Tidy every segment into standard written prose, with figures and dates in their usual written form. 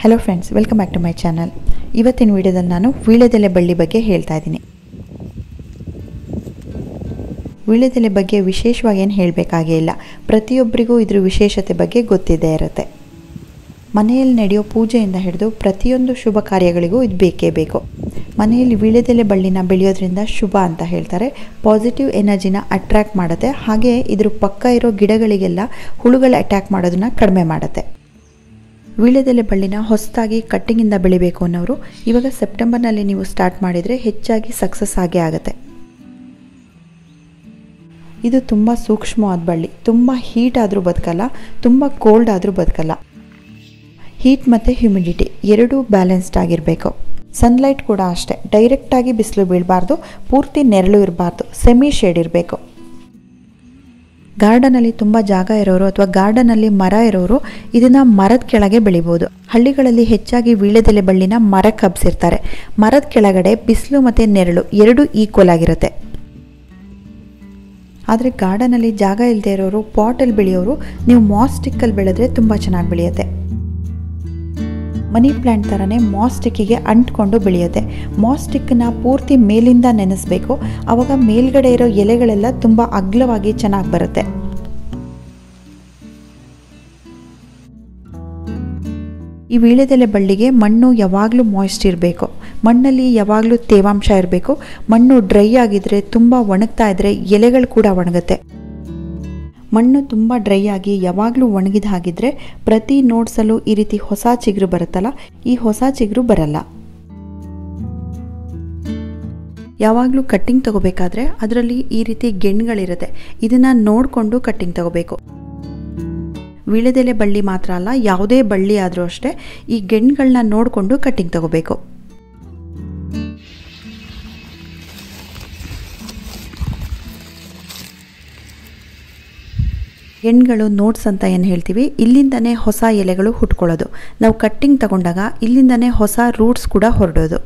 Hello friends, welcome back to my channel. ಇವತ್ತಿನ ವಿಡಿಯೋದಲ್ಲಿ ನಾನು ವೀಳ್ಯದೆಲೆ ಬಳ್ಳಿ ಬಗ್ಗೆ ಹೇಳ್ತಾ ಇದ್ದೀನಿ. ವೀಳ್ಯದೆಲೆ ಬಗ್ಗೆ ವಿಶೇಷವಾಗಿ ಏನು ಹೇಳಬೇಕಾಗೇ ಇಲ್ಲ. ಪ್ರತಿಯೊಬ್ಬರಿಗೂ ಇದ್ರ ವಿಶೇಷತೆ ಬಗ್ಗೆ ಗೊತ್ತಿದ್ದೇ ಇರುತ್ತೆ. ಮನೆಯಲ್ಲಿ ನಡೆಯೋ ಪೂಜೆಯಿಂದ ಹಿಡಿದು ಪ್ರತಿಯೊಂದು ಶುಭ ಕಾರ್ಯಗಳಿಗೂ ಇದು ಬೇಕೇ ಬೇಕು. ಮನೆಯಲ್ಲಿ ವೀಳ್ಯದೆಲೆ ಬಳ್ಳಿನ ಬೆಳೆಯೋದ್ರಿಂದ ಶುಭ ಅಂತ ಹೇಳ್ತಾರೆ. ಪಾಸಿಟಿವ್ ಎನರ್ಜಿನ ಅಟ್ರ್ಯಾಕ್ಟ್ ಮಾಡುತ್ತೆ. ಹಾಗೆ ಇದ್ರ ಪಕ್ಕ ಇರೋ ಗಿಡಗಳಿಗೆಲ್ಲ ಹುಳುಗಳು ಅಟ್ಯಾಕ್ ಮಾಡೋದನ್ನ ಕಡಿಮೆ ಮಾಡುತ್ತೆ. ವೀಳ್ಯದೆಲೆ ಬಳ್ಳಿನ ಹೊಸದಾಗಿ ಕಟ್ಟಿಂಗಿಂದ ಬೆಳಿಬೇಕು ಅನ್ನೋರು ಇವಾಗ ಸೆಪ್ಟೆಂಬರ್ನಲ್ಲಿ ನೀವು ಸ್ಟಾರ್ಟ್ ಮಾಡಿದರೆ ಹೆಚ್ಚಾಗಿ ಸಕ್ಸಸ್ ಆಗೇ ಆಗುತ್ತೆ. ಇದು ತುಂಬ ಸೂಕ್ಷ್ಮವಾದ ಬಳ್ಳಿ. ತುಂಬ ಹೀಟ್ ಆದರೂ ಬದುಕಲ್ಲ, ತುಂಬ ಕೋಲ್ಡ್ ಆದರೂ ಬದುಕಲ್ಲ. ಹೀಟ್ ಮತ್ತು ಹ್ಯುಮಿಡಿಟಿ ಎರಡೂ ಬ್ಯಾಲೆನ್ಸ್ಡ್ ಆಗಿರಬೇಕು. ಸನ್ಲೈಟ್ ಕೂಡ ಅಷ್ಟೇ, ಡೈರೆಕ್ಟಾಗಿ ಬಿಸಿಲು ಬೀಳಬಾರ್ದು, ಪೂರ್ತಿ ನೆರಳು ಇರಬಾರ್ದು, ಸೆಮಿ ಶೇಡ್ ಇರಬೇಕು. ಗಾರ್ಡನಲ್ಲಿ ತುಂಬ ಜಾಗ ಇರೋರು ಅಥವಾ ಗಾರ್ಡನಲ್ಲಿ ಮರ ಇರೋರು ಇದನ್ನು ಮರದ ಕೆಳಗೆ ಬೆಳಿಬೋದು. ಹಳ್ಳಿಗಳಲ್ಲಿ ಹೆಚ್ಚಾಗಿ ವೀಳ್ಯದೆಲೆ ಬಳ್ಳಿನ ಮರಕ್ಕೆ ಹಬ್ಸಿರ್ತಾರೆ. ಮರದ ಕೆಳಗಡೆ ಬಿಸಿಲು ಮತ್ತು ನೆರಳು ಎರಡೂ ಈಕ್ವಲ್ ಆಗಿರುತ್ತೆ. ಆದರೆ ಗಾರ್ಡನಲ್ಲಿ ಜಾಗ ಇಲ್ಲದೆ ಇರೋರು ಪಾಟಲ್ಲಿ ಬೆಳೆಯೋರು ನೀವು ಮಾಸ್ ಸ್ಟಿಕ್ಕಲ್ಲಿ ಬೆಳೆದ್ರೆ ತುಂಬ ಚೆನ್ನಾಗಿ ಬೆಳೆಯುತ್ತೆ. ಮನಿ ಪ್ಲ್ಯಾಂಟ್ ಥರನೇ ಮಾಸ್ ಸ್ಟಿಕ್ಕಿಗೆ ಅಂಟ್ಕೊಂಡು ಬೆಳೆಯುತ್ತೆ. ಮಾಸ್ ಸ್ಟಿಕ್ಕನ್ನ ಪೂರ್ತಿ ಮೇಲಿಂದ ನೆನೆಸಬೇಕು. ಆವಾಗ ಮೇಲ್ಗಡೆ ಇರೋ ಎಲೆಗಳೆಲ್ಲ ತುಂಬ ಅಗಲವಾಗಿ ಚೆನ್ನಾಗಿ ಬರುತ್ತೆ. ಈ ವೀಳ್ಯದೆಲೆ ಬಳ್ಳಿಗೆ ಮಣ್ಣು ಯಾವಾಗಲೂ ಮಾಯ್ಸ್ಟ್ ಇರಬೇಕು. ಮಣ್ಣಲ್ಲಿ ಯಾವಾಗಲೂ ತೇವಾಂಶ ಇರಬೇಕು. ಮಣ್ಣು ಡ್ರೈ ಆಗಿದ್ರೆ, ತುಂಬ ಒಣಗ್ತಾ ಇದ್ದರೆ ಎಲೆಗಳು ಕೂಡ ಒಣಗುತ್ತೆ. ಮಣ್ಣು ತುಂಬ ಡ್ರೈ ಆಗಿ ಯಾವಾಗಲೂ ಒಣಗಿದ ಹಾಗಿದ್ರೆ ಪ್ರತಿ ನೋಡ್ಸಲು ಈ ರೀತಿ ಹೊಸ ಚಿಗುರು ಬರುತ್ತಲ್ಲ, ಈ ಹೊಸ ಚಿಗುರು ಬರಲ್ಲ. ಯಾವಾಗಲೂ ಕಟ್ಟಿಂಗ್ ತಗೋಬೇಕಾದ್ರೆ ಅದರಲ್ಲಿ ಈ ರೀತಿ ಗೆಣ್ಣುಗಳಿರುತ್ತೆ. ಇದನ್ನು ನೋಡಿಕೊಂಡು ಕಟ್ಟಿಂಗ್ ತಗೋಬೇಕು. ವೀಳ್ಯದೆಲೆ ಬಳ್ಳಿ ಮಾತ್ರ ಅಲ್ಲ, ಯಾವುದೇ ಬಳ್ಳಿ ಆದರೂ ಅಷ್ಟೇ ಈ ಗೆಣ್ಣುಗಳನ್ನ ನೋಡಿಕೊಂಡು ಕಟ್ಟಿಂಗ್ ತಗೋಬೇಕು. ಗೆಣ್ಣುಗಳು ನೋಟ್ಸ್ ಅಂತ ಏನು ಹೇಳ್ತೀವಿ, ಇಲ್ಲಿಂದನೇ ಹೊಸ ಎಲೆಗಳು ಹುಟ್ಕೊಳ್ಳೋದು. ನಾವು ಕಟ್ಟಿಂಗ್ ತಗೊಂಡಾಗ ಇಲ್ಲಿಂದನೇ ಹೊಸ ರೂಟ್ಸ್ ಕೂಡ ಹೊರಡೋದು.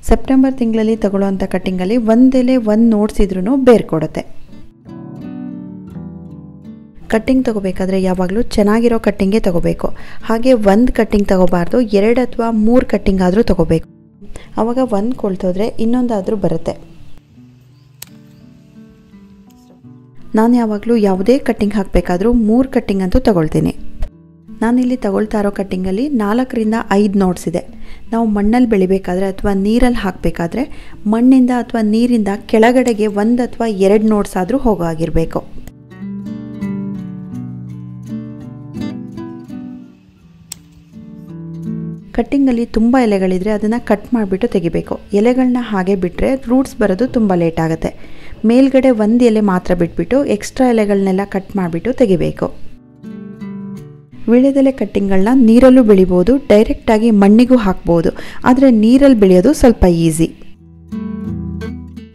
ಸೆಪ್ಟೆಂಬರ್ ತಿಂಗಳಲ್ಲಿ ತಗೊಳ್ಳೋವಂಥ ಕಟ್ಟಿಂಗಲ್ಲಿ ಒಂದೆಲೆ ಒಂದು ನೋಟ್ಸ್ ಇದ್ರೂ ಬೇರೆ ಕೊಡುತ್ತೆ. ಕಟ್ಟಿಂಗ್ ತಗೋಬೇಕಾದ್ರೆ ಯಾವಾಗಲೂ ಚೆನ್ನಾಗಿರೋ ಕಟ್ಟಿಂಗೇ ತಗೋಬೇಕು. ಹಾಗೆ ಒಂದು ಕಟ್ಟಿಂಗ್ ತಗೋಬಾರ್ದು, 2 ಅಥವಾ 3 ಕಟ್ಟಿಂಗ್ ಆದರೂ ತಗೋಬೇಕು. ಆವಾಗ ಒಂದು ಕೊಳ್ತೋದ್ರೆ ಇನ್ನೊಂದಾದರೂ ಬರುತ್ತೆ. ನಾನು ಯಾವಾಗಲೂ ಯಾವುದೇ ಕಟ್ಟಿಂಗ್ ಹಾಕಬೇಕಾದ್ರೂ 3 ಕಟ್ಟಿಂಗ್ ಅಂತೂ ತಗೊಳ್ತೀನಿ. ನಾನಿಲ್ಲಿ ತಗೊಳ್ತಾ ಇರೋ ಕಟ್ಟಿಂಗಲ್ಲಿ 4 ರಿಂದ 5 ನೋಟ್ಸ್ ಇದೆ. ನಾವು ಮಣ್ಣಲ್ಲಿ ಬೆಳಿಬೇಕಾದ್ರೆ ಅಥವಾ ನೀರಲ್ಲಿ ಹಾಕಬೇಕಾದ್ರೆ ಮಣ್ಣಿಂದ ಅಥವಾ ನೀರಿಂದ ಕೆಳಗಡೆಗೆ 1 ಅಥವಾ 2 ನೋಟ್ಸ್ ಆದರೂ ಹೋಗೋ ಆಗಿರಬೇಕು. ಕಟ್ಟಿಂಗಲ್ಲಿ ತುಂಬ ಎಲೆಗಳಿದ್ರೆ ಅದನ್ನು ಕಟ್ ಮಾಡಿಬಿಟ್ಟು ತೆಗಿಬೇಕು. ಎಲೆಗಳನ್ನ ಹಾಗೆ ಬಿಟ್ಟರೆ ರೂಟ್ಸ್ ಬರೋದು ತುಂಬ ಲೇಟ್ ಆಗುತ್ತೆ. ಮೇಲ್ಗಡೆ 1 ಎಲೆ ಮಾತ್ರ ಬಿಟ್ಬಿಟ್ಟು ಎಕ್ಸ್ಟ್ರಾ ಎಲೆಗಳನ್ನೆಲ್ಲ ಕಟ್ ಮಾಡಿಬಿಟ್ಟು ತೆಗಿಬೇಕು. ವೀಳ್ಯದೆಲೆ ಕಟ್ಟಿಂಗ್ಗಳನ್ನ ನೀರಲ್ಲೂ ಬೆಳಿಬೋದು, ಡೈರೆಕ್ಟಾಗಿ ಮಣ್ಣಿಗೂ ಹಾಕ್ಬೋದು. ಆದರೆ ನೀರಲ್ಲಿ ಬೆಳೆಯೋದು ಸ್ವಲ್ಪ ಈಸಿ.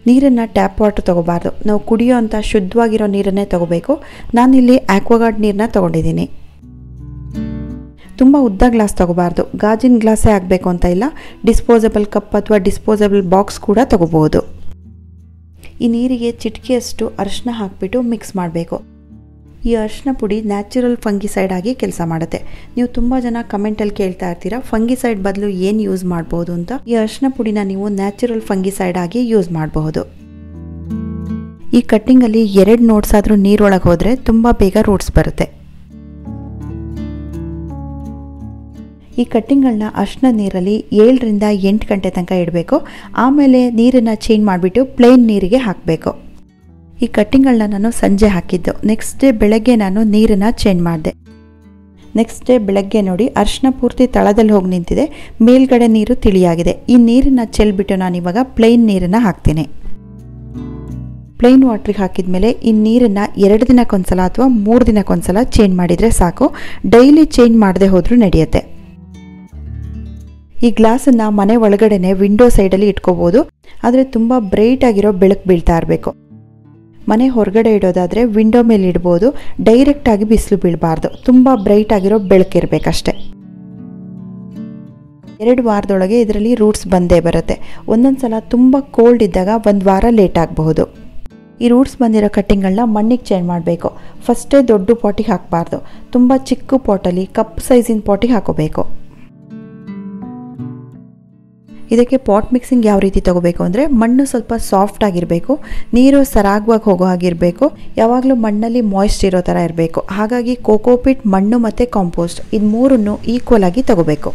ನೀರನ್ನು ಟ್ಯಾಪ್ ವಾಟರ್ ತೊಗೋಬಾರ್ದು. ನಾವು ಕುಡಿಯೋ ಅಂಥ ಶುದ್ಧವಾಗಿರೋ ನೀರನ್ನೇ ತೊಗೋಬೇಕು. ನಾನಿಲ್ಲಿ ಆಕ್ವಾಗಾರ್ಡ್ ನೀರನ್ನ ತೊಗೊಂಡಿದ್ದೀನಿ. ತುಂಬ ಉದ್ದ ಗ್ಲಾಸ್ ತೊಗೋಬಾರ್ದು. ಗಾಜಿನ ಗ್ಲಾಸೇ ಆಗಬೇಕು ಅಂತ ಇಲ್ಲ. ಡಿಸ್ಪೋಸಬಲ್ ಕಪ್ ಅಥವಾ ಡಿಸ್ಪೋಸಬಲ್ ಬಾಕ್ಸ್ ಕೂಡ ತೊಗೋಬೋದು. ಈ ನೀರಿಗೆ ಚಿಟಿಕೆಯಷ್ಟು ಅರಿಶಿನ ಹಾಕಿಬಿಟ್ಟು ಮಿಕ್ಸ್ ಮಾಡಬೇಕು. ಈ ಅರಿಶಿನ ಪುಡಿ ನ್ಯಾಚುರಲ್ ಫಂಗಿಸೈಡ್ ಆಗಿ ಕೆಲಸ ಮಾಡುತ್ತೆ. ನೀವು ತುಂಬ ಜನ ಕಮೆಂಟಲ್ಲಿ ಕೇಳ್ತಾ ಇರ್ತೀರಾ ಫಂಗಿಸೈಡ್ ಬದಲು ಏನು ಯೂಸ್ ಮಾಡ್ಬೋದು ಅಂತ. ಈ ಅರಿಶಿನ ಪುಡಿನ ನೀವು ನ್ಯಾಚುರಲ್ ಫಂಗಿಸೈಡ್ ಆಗಿ ಯೂಸ್ ಮಾಡಬಹುದು. ಈ ಕಟ್ಟಿಂಗಲ್ಲಿ 2 ನೋಟ್ಸ್ ಆದರೂ ನೀರೊಳಗೆ ಹೋದರೆ ತುಂಬ ಬೇಗ ರೂಟ್ಸ್ ಬರುತ್ತೆ. ಈ ಕಟ್ಟಿಂಗ್ಗಳನ್ನ ಅರಿಶಿನ ನೀರಲ್ಲಿ 7 ರಿಂದ 8 ಗಂಟೆ ತನಕ ಇಡಬೇಕು. ಆಮೇಲೆ ನೀರನ್ನು ಚೇಂಜ್ ಮಾಡಿಬಿಟ್ಟು ಪ್ಲೇನ್ ನೀರಿಗೆ ಹಾಕಬೇಕು. ಈ ಕಟ್ಟಿಂಗ್ಗಳನ್ನ ನಾನು ಸಂಜೆ ಹಾಕಿದ್ದು. ನೆಕ್ಸ್ಟ್ ಡೇ ಬೆಳಗ್ಗೆ ನಾನು ನೀರನ್ನು ಚೇಂಜ್ ಮಾಡಿದೆ. ನೆಕ್ಸ್ಟ್ ಡೇ ಬೆಳಗ್ಗೆ ನೋಡಿ ಅರಿಶಿನ ಪೂರ್ತಿ ತಳದಲ್ಲಿ ಹೋಗಿ ನಿಂತಿದೆ, ಮೇಲ್ಗಡೆ ನೀರು ತಿಳಿಯಾಗಿದೆ. ಈ ನೀರನ್ನು ಚೆಲ್ಬಿಟ್ಟು ನಾನು ಇವಾಗ ಪ್ಲೇನ್ ನೀರನ್ನು ಹಾಕ್ತೀನಿ. ಪ್ಲೇನ್ ವಾಟ್ರಿಗೆ ಹಾಕಿದ ಮೇಲೆ ಈ ನೀರನ್ನು 2 ದಿನಕ್ಕೊಂದ್ಸಲ ಅಥವಾ 3 ದಿನಕ್ಕೊಂದ್ಸಲ ಚೇಂಜ್ ಮಾಡಿದರೆ ಸಾಕು. ಡೈಲಿ ಚೇಂಜ್ ಮಾಡದೆ ಹೋದರೂ ನಡೆಯುತ್ತೆ. ಈ ಗ್ಲಾಸನ್ನು ಮನೆ ಒಳಗಡೆನೆ ವಿಂಡೋ ಸೈಡಲ್ಲಿ ಇಟ್ಕೋಬೋದು. ಆದರೆ ತುಂಬ ಬ್ರೈಟ್ ಆಗಿರೋ ಬೆಳಕು ಬೀಳ್ತಾ ಇರಬೇಕು. ಮನೆ ಹೊರಗಡೆ ಇಡೋದಾದರೆ ವಿಂಡೋ ಮೇಲೆ ಇಡ್ಬೋದು. ಡೈರೆಕ್ಟಾಗಿ ಬಿಸಿಲು ಬೀಳಬಾರ್ದು. ತುಂಬ ಬ್ರೈಟ್ ಆಗಿರೋ ಬೆಳಕಿರಬೇಕಷ್ಟೆ. 2 ವಾರದೊಳಗೆ ಇದರಲ್ಲಿ ರೂಟ್ಸ್ ಬಂದೇ ಬರುತ್ತೆ. ಒಂದೊಂದು ಸಲ ತುಂಬ ಕೋಲ್ಡ್ ಇದ್ದಾಗ 1 ವಾರ ಲೇಟ್ ಆಗಬಹುದು. ಈ ರೂಟ್ಸ್ ಬಂದಿರೋ ಕಟ್ಟಿಂಗ್ಗಳನ್ನ ಮಣ್ಣಿಗೆ ಚೇಂಜ್ ಮಾಡಬೇಕು. ಫಸ್ಟೇ ದೊಡ್ಡ ಪಾಟಿಗೆ ಹಾಕಬಾರ್ದು, ತುಂಬ ಚಿಕ್ಕ ಪಾಟಲ್ಲಿ ಕಪ್ ಸೈಜಿನ ಪಾಟಿಗೆ ಹಾಕೋಬೇಕು. ಇದಕ್ಕೆ ಪಾಟ್ ಮಿಕ್ಸಿಂಗ್ ಯಾವ ರೀತಿ ತಗೋಬೇಕು ಅಂದರೆ, ಮಣ್ಣು ಸ್ವಲ್ಪ ಸಾಫ್ಟ್ ಆಗಿರಬೇಕು, ನೀರು ಸರಾಗವಾಗಿ ಹೋಗೋ ಹಾಗಿರಬೇಕು, ಯಾವಾಗಲೂ ಮಣ್ಣಲ್ಲಿ ಮಾಯ್ಸ್ಟ್ ಇರೋ ಥರ ಇರಬೇಕು. ಹಾಗಾಗಿ ಕೋಕೋಪಿಟ್, ಮಣ್ಣು ಮತ್ತು ಕಾಂಪೋಸ್ಟ್ ಇದು ಮೂರನ್ನು ಈಕ್ವಲ್ ಆಗಿ ತಗೋಬೇಕು.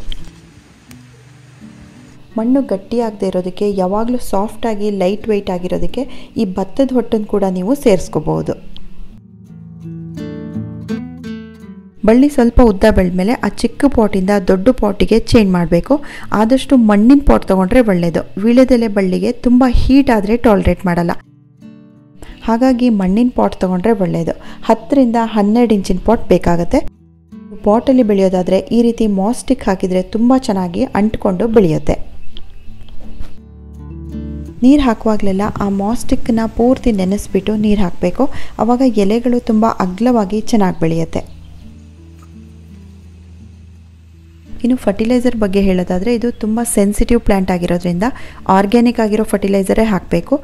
ಮಣ್ಣು ಗಟ್ಟಿಯಾಗದೇ ಇರೋದಕ್ಕೆ, ಯಾವಾಗಲೂ ಸಾಫ್ಟಾಗಿ ಲೈಟ್ ವೆಯ್ಟ್ ಆಗಿರೋದಕ್ಕೆ ಈ ಭತ್ತದ ಹೊಟ್ಟನ್ನು ಕೂಡ ನೀವು ಸೇರಿಸ್ಕೋಬಹುದು. ಬಳ್ಳಿ ಸ್ವಲ್ಪ ಉದ್ದ ಬೆಳೆದ್ಮೇಲೆ ಆ ಚಿಕ್ಕ ಪಾಟಿಂದ ದೊಡ್ಡ ಪಾಟಿಗೆ ಚೇಂಜ್ ಮಾಡಬೇಕು. ಆದಷ್ಟು ಮಣ್ಣಿನ ಪಾಟ್ ತೊಗೊಂಡ್ರೆ ಒಳ್ಳೆಯದು. ವೀಳ್ಯದೆಲೆ ಬಳ್ಳಿಗೆ ತುಂಬ ಹೀಟ್ ಆದರೆ ಟಾಲರೇಟ್ ಮಾಡಲ್ಲ, ಹಾಗಾಗಿ ಮಣ್ಣಿನ ಪಾಟ್ ತೊಗೊಂಡ್ರೆ ಒಳ್ಳೆಯದು. 10ರಿಂದ 12 ಇಂಚಿನ ಪಾಟ್ ಬೇಕಾಗುತ್ತೆ. ಪಾಟಲ್ಲಿ ಬೆಳೆಯೋದಾದರೆ ಈ ರೀತಿ ಮಾಸ್ಟಿಕ್ ಹಾಕಿದರೆ ತುಂಬ ಚೆನ್ನಾಗಿ ಅಂಟ್ಕೊಂಡು ಬೆಳೆಯುತ್ತೆ. ನೀರು ಹಾಕುವಾಗಲೆಲ್ಲ ಆ ಮಾಸ್ಟಿಕ್ನ ಪೂರ್ತಿ ನೆನೆಸ್ಬಿಟ್ಟು ನೀರು ಹಾಕಬೇಕು. ಆವಾಗ ಎಲೆಗಳು ತುಂಬ ಅಗಲವಾಗಿ ಚೆನ್ನಾಗಿ ಬೆಳೆಯುತ್ತೆ. ಇನ್ನು ಫರ್ಟಿಲೈಸರ್ ಬಗ್ಗೆ ಹೇಳೋದಾದರೆ, ಇದು ತುಂಬ ಸೆನ್ಸಿಟಿವ್ ಪ್ಲ್ಯಾಂಟ್ ಆಗಿರೋದ್ರಿಂದ ಆರ್ಗ್ಯಾನಿಕ್ ಆಗಿರೋ ಫರ್ಟಿಲೈಸರೇ ಹಾಕಬೇಕು.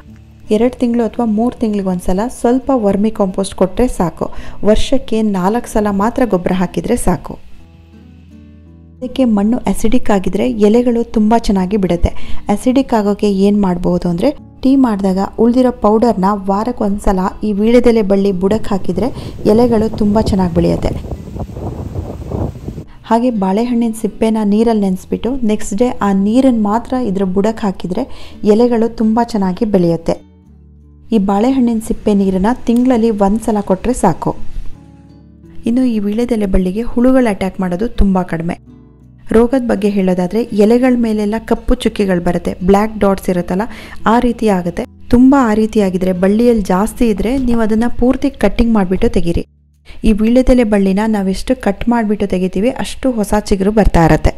2 ತಿಂಗಳು ಅಥವಾ 3 ತಿಂಗಳಿಗೊಂದ್ಸಲ ಸ್ವಲ್ಪ ವರ್ಮಿ ಕಾಂಪೋಸ್ಟ್ ಕೊಟ್ಟರೆ ಸಾಕು. ವರ್ಷಕ್ಕೆ 4 ಸಲ ಮಾತ್ರ ಗೊಬ್ಬರ ಹಾಕಿದರೆ ಸಾಕು. ಇದಕ್ಕೆ ಮಣ್ಣು ಅಸಿಡಿಕ್ ಆಗಿದ್ರೆ ಎಲೆಗಳು ತುಂಬ ಚೆನ್ನಾಗಿ ಬಿಡುತ್ತೆ. ಅಸಿಡಿಕ್ ಆಗೋಕ್ಕೆ ಏನು ಮಾಡ್ಬೋದು ಅಂದರೆ, ಟೀ ಮಾಡಿದಾಗ ಉಳಿದಿರೋ ಪೌಡರ್ನ ವಾರಕ್ಕೆ ಒಂದ್ಸಲ ಈ ವೀಳ್ಯದೆಲೆ ಬಳ್ಳಿ ಬುಡಕ್ಕೆ ಹಾಕಿದರೆ ಎಲೆಗಳು ತುಂಬ ಚೆನ್ನಾಗಿ ಬೆಳೆಯುತ್ತೆ. ಹಾಗೆ ಬಾಳೆಹಣ್ಣಿನ ಸಿಪ್ಪೆನ ನೀರಲ್ಲಿ ನೆನೆಸ್ಬಿಟ್ಟು ನೆಕ್ಸ್ಟ್ ಡೇ ಆ ನೀರನ್ನು ಮಾತ್ರ ಇದ್ರ ಬುಡಕ್ಕೆ ಹಾಕಿದರೆ ಎಲೆಗಳು ತುಂಬ ಚೆನ್ನಾಗಿ ಬೆಳೆಯುತ್ತೆ. ಈ ಬಾಳೆಹಣ್ಣಿನ ಸಿಪ್ಪೆ ನೀರನ್ನು ತಿಂಗಳಲ್ಲಿ 1 ಸಲ ಕೊಟ್ಟರೆ ಸಾಕು. ಇನ್ನು ಈ ವೀಳ್ಯದೆಲೆ ಬಳ್ಳಿಗೆ ಹುಳುಗಳು ಅಟ್ಯಾಕ್ ಮಾಡೋದು ತುಂಬ ಕಡಿಮೆ. ರೋಗದ ಬಗ್ಗೆ ಹೇಳೋದಾದರೆ, ಎಲೆಗಳ ಮೇಲೆಲ್ಲ ಕಪ್ಪು ಚುಕ್ಕಿಗಳು ಬರುತ್ತೆ, ಬ್ಲ್ಯಾಕ್ ಡಾಟ್ಸ್ ಇರುತ್ತಲ್ಲ, ಆ ರೀತಿ ಆಗುತ್ತೆ. ತುಂಬ ಆ ರೀತಿ ಆಗಿದ್ರೆ, ಬಳ್ಳಿಯಲ್ಲಿ ಜಾಸ್ತಿ ಇದ್ದರೆ ನೀವು ಅದನ್ನು ಪೂರ್ತಿ ಕಟ್ಟಿಂಗ್ ಮಾಡಿಬಿಟ್ಟು ತೆಗೀರಿ. ಈ ವೀಳ್ಯದೆಲೆ ಬಳ್ಳಿನ ನಾವೆಷ್ಟು ಕಟ್ ಮಾಡಿಬಿಟ್ಟು ತೆಗಿತೀವಿ ಅಷ್ಟು ಹೊಸ ಚಿಗುರು ಬರ್ತಾ ಇರುತ್ತೆ.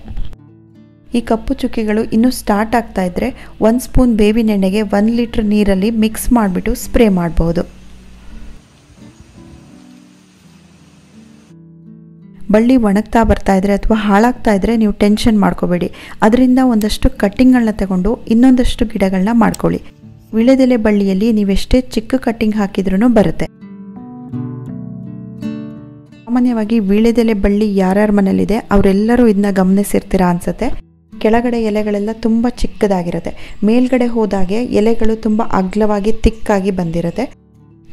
ಈ ಕಪ್ಪು ಚುಕ್ಕಿಗಳು ಇನ್ನೂ ಸ್ಟಾರ್ಟ್ ಆಗ್ತಾ ಇದ್ದರೆ 1 ಸ್ಪೂನ್ ಬೇವಿನ ಎಣ್ಣೆಗೆ 1 ಲೀಟ್ರ್ ನೀರಲ್ಲಿ ಮಿಕ್ಸ್ ಮಾಡಿಬಿಟ್ಟು ಸ್ಪ್ರೇ ಮಾಡ್ಬೋದು. ಬಳ್ಳಿ ಒಣಗ್ತಾ ಬರ್ತಾ ಇದ್ರೆ ಅಥವಾ ಹಾಳಾಗ್ತಾ ಇದ್ರೆ ನೀವು ಟೆನ್ಷನ್ ಮಾಡ್ಕೋಬೇಡಿ. ಅದರಿಂದ ಒಂದಷ್ಟು ಕಟ್ಟಿಂಗ್ಗಳನ್ನ ತಗೊಂಡು ಇನ್ನೊಂದಷ್ಟು ಗಿಡಗಳನ್ನ ಮಾಡ್ಕೊಳ್ಳಿ. ವೀಳ್ಯದೆಲೆ ಬಳ್ಳಿಯಲ್ಲಿ ನೀವೆಷ್ಟೇ ಚಿಕ್ಕ ಕಟ್ಟಿಂಗ್ ಹಾಕಿದ್ರೂ ಬರುತ್ತೆ. ಸಾಮಾನ್ಯವಾಗಿ ವೀಳ್ಯದೆಲೆ ಬಳ್ಳಿ ಯಾರ್ಯಾರ ಮನೇಲಿದೆ ಅವರೆಲ್ಲರೂ ಇದನ್ನ ಗಮನಿಸಿರ್ತೀರಾ ಅನ್ಸುತ್ತೆ. ಕೆಳಗಡೆ ಎಲೆಗಳೆಲ್ಲ ತುಂಬ ಚಿಕ್ಕದಾಗಿರುತ್ತೆ, ಮೇಲ್ಗಡೆ ಹೋದಾಗೆ ಎಲೆಗಳು ತುಂಬ ಅಗಲವಾಗಿ ತಿಕ್ಕಾಗಿ ಬಂದಿರುತ್ತೆ.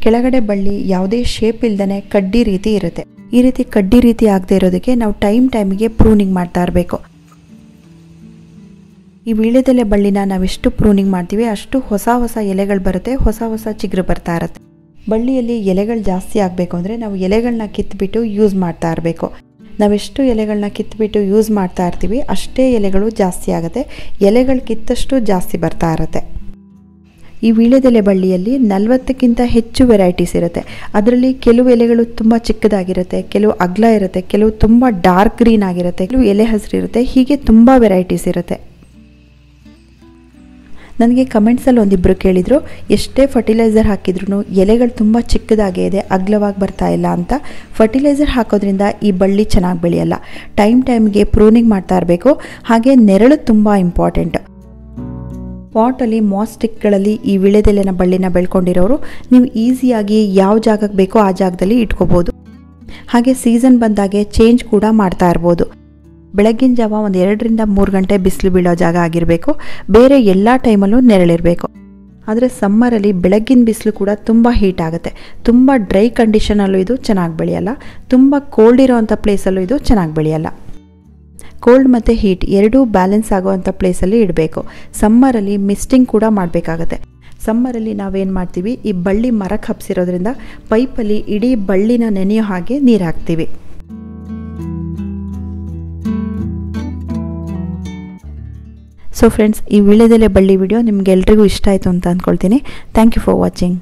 ಕೆಳಗಡೆ ಬಳ್ಳಿ ಯಾವುದೇ ಶೇಪ್ ಇಲ್ದೇ ಕಡ್ಡಿ ರೀತಿ ಇರುತ್ತೆ. ಈ ರೀತಿ ಕಡ್ಡಿ ರೀತಿ ಆಗದೆ ಇರೋದಕ್ಕೆ ನಾವು ಟೈಮಿಗೆ ಪ್ರೂನಿಂಗ್ ಮಾಡ್ತಾ ಇರಬೇಕು. ಈ ವೀಳ್ಯದೆಲೆ ಬಳ್ಳಿನ ನಾವೆಷ್ಟು ಪ್ರೂನಿಂಗ್ ಮಾಡ್ತೀವಿ ಅಷ್ಟು ಹೊಸ ಎಲೆಗಳು ಬರುತ್ತೆ, ಹೊಸ ಚಿಗುರು ಬರ್ತಾ ಇರುತ್ತೆ. ಬಳ್ಳಿಯಲ್ಲಿ ಎಲೆಗಳು ಜಾಸ್ತಿ ಆಗಬೇಕು ಅಂದರೆ ನಾವು ಎಲೆಗಳನ್ನ ಕಿತ್ಬಿಟ್ಟು ಯೂಸ್ ಮಾಡ್ತಾ ಇರಬೇಕು. ನಾವೆಷ್ಟು ಎಲೆಗಳನ್ನ ಕಿತ್ಬಿಟ್ಟು ಯೂಸ್ ಮಾಡ್ತಾ ಇರ್ತೀವಿ ಅಷ್ಟೇ ಎಲೆಗಳು ಜಾಸ್ತಿ ಆಗುತ್ತೆ. ಎಲೆಗಳು ಕಿತ್ತಷ್ಟು ಜಾಸ್ತಿ ಬರ್ತಾ ಇರುತ್ತೆ. ಈ ವೀಳ್ಯದೆಲೆ ಬಳ್ಳಿಯಲ್ಲಿ 40ಕ್ಕಿಂತ ಹೆಚ್ಚು ವೆರೈಟೀಸ್ ಇರುತ್ತೆ. ಅದರಲ್ಲಿ ಕೆಲವು ಎಲೆಗಳು ತುಂಬ ಚಿಕ್ಕದಾಗಿರುತ್ತೆ, ಕೆಲವು ಅಗಲ ಇರುತ್ತೆ, ಕೆಲವು ತುಂಬ ಡಾರ್ಕ್ ಗ್ರೀನ್ ಆಗಿರುತ್ತೆ, ಕೆಲವು ಎಲೆ ಹಸಿರು ಇರುತ್ತೆ. ಹೀಗೆ ತುಂಬ ವೆರೈಟೀಸ್ ಇರುತ್ತೆ. ನನಗೆ ಕಮೆಂಟ್ಸಲ್ಲಿ ಒಂದಿಬ್ಬರು ಕೇಳಿದರು, ಎಷ್ಟೇ ಫರ್ಟಿಲೈಸರ್ ಹಾಕಿದ್ರೂ ಎಲೆಗಳು ತುಂಬ ಚಿಕ್ಕದಾಗೇ ಇದೆ, ಅಗಲವಾಗಿ ಬರ್ತಾ ಇಲ್ಲ ಅಂತ. ಫರ್ಟಿಲೈಸರ್ ಹಾಕೋದ್ರಿಂದ ಈ ಬಳ್ಳಿ ಚೆನ್ನಾಗಿ ಬೆಳೆಯಲ್ಲ. ಟೈಮ್ಗೆ ಪ್ರೂನಿಂಗ್ ಮಾಡ್ತಾ ಇರಬೇಕು. ಹಾಗೆ ನೆರಳು ತುಂಬ ಇಂಪಾರ್ಟೆಂಟ್. ಪಾಟಲ್ಲಿ ಮಾಸ್ಟಿಕ್ಗಳಲ್ಲಿ ಈ ವೀಳ್ಯದೆಲೆನ ಬಳ್ಳಿನ ಬೆಳ್ಕೊಂಡಿರೋರು ನೀವು ಈಸಿಯಾಗಿ ಯಾವ ಜಾಗಕ್ಕೆ ಬೇಕೋ ಆ ಜಾಗದಲ್ಲಿ ಇಟ್ಕೋಬೋದು. ಹಾಗೆ ಸೀಸನ್ ಬಂದಾಗೆ ಚೇಂಜ್ ಕೂಡ ಮಾಡ್ತಾ ಇರ್ಬೋದು. ಬೆಳಗ್ಗಿನ ಜಾವ ಒಂದು 2 ರಿಂದ 3 ಗಂಟೆ ಬಿಸಿಲು ಬೀಳೋ ಜಾಗ ಆಗಿರಬೇಕು. ಬೇರೆ ಎಲ್ಲ ಟೈಮಲ್ಲೂ ನೆರಳಿರಬೇಕು. ಆದರೆ ಸಮ್ಮರಲ್ಲಿ ಬೆಳಗ್ಗಿನ ಬಿಸಿಲು ಕೂಡ ತುಂಬ ಹೀಟ್ ಆಗುತ್ತೆ. ತುಂಬ ಡ್ರೈ ಕಂಡೀಷನಲ್ಲೂ ಇದು ಚೆನ್ನಾಗಿ ಬೆಳೆಯಲ್ಲ, ತುಂಬ ಕೋಲ್ಡ್ ಇರೋವಂಥ ಪ್ಲೇಸಲ್ಲೂ ಇದು ಚೆನ್ನಾಗಿ ಬೆಳೆಯಲ್ಲ. ಕೋಲ್ಡ್ ಮತ್ತು ಹೀಟ್ ಎರಡೂ ಬ್ಯಾಲೆನ್ಸ್ ಆಗೋವಂಥ ಪ್ಲೇಸಲ್ಲಿ ಇಡಬೇಕು. ಸಮ್ಮರಲ್ಲಿ ಮಿಸ್ಟಿಂಗ್ ಕೂಡ ಮಾಡಬೇಕಾಗತ್ತೆ. ಸಮ್ಮರಲ್ಲಿ ನಾವೇನು ಮಾಡ್ತೀವಿ, ಈ ಬಳ್ಳಿ ಮರಕ್ಕೆ ಹಬ್ಸಿರೋದ್ರಿಂದ ಪೈಪಲ್ಲಿ ಇಡೀ ಬಳ್ಳಿನ ನೆನೆಯೋ ಹಾಗೆ ನೀರು ಹಾಕ್ತೀವಿ. ಸೊ ಫ್ರೆಂಡ್ಸ್, ಈ ವೀಳ್ಯದೆಲೆ ಬಳ್ಳಿ ವಿಡಿಯೋ ನಿಮ್ಗೆಲ್ರಿಗೂ ಇಷ್ಟ ಆಯಿತು ಅಂತ ಅಂದ್ಕೊಳ್ತೀನಿ. Thank you for watching.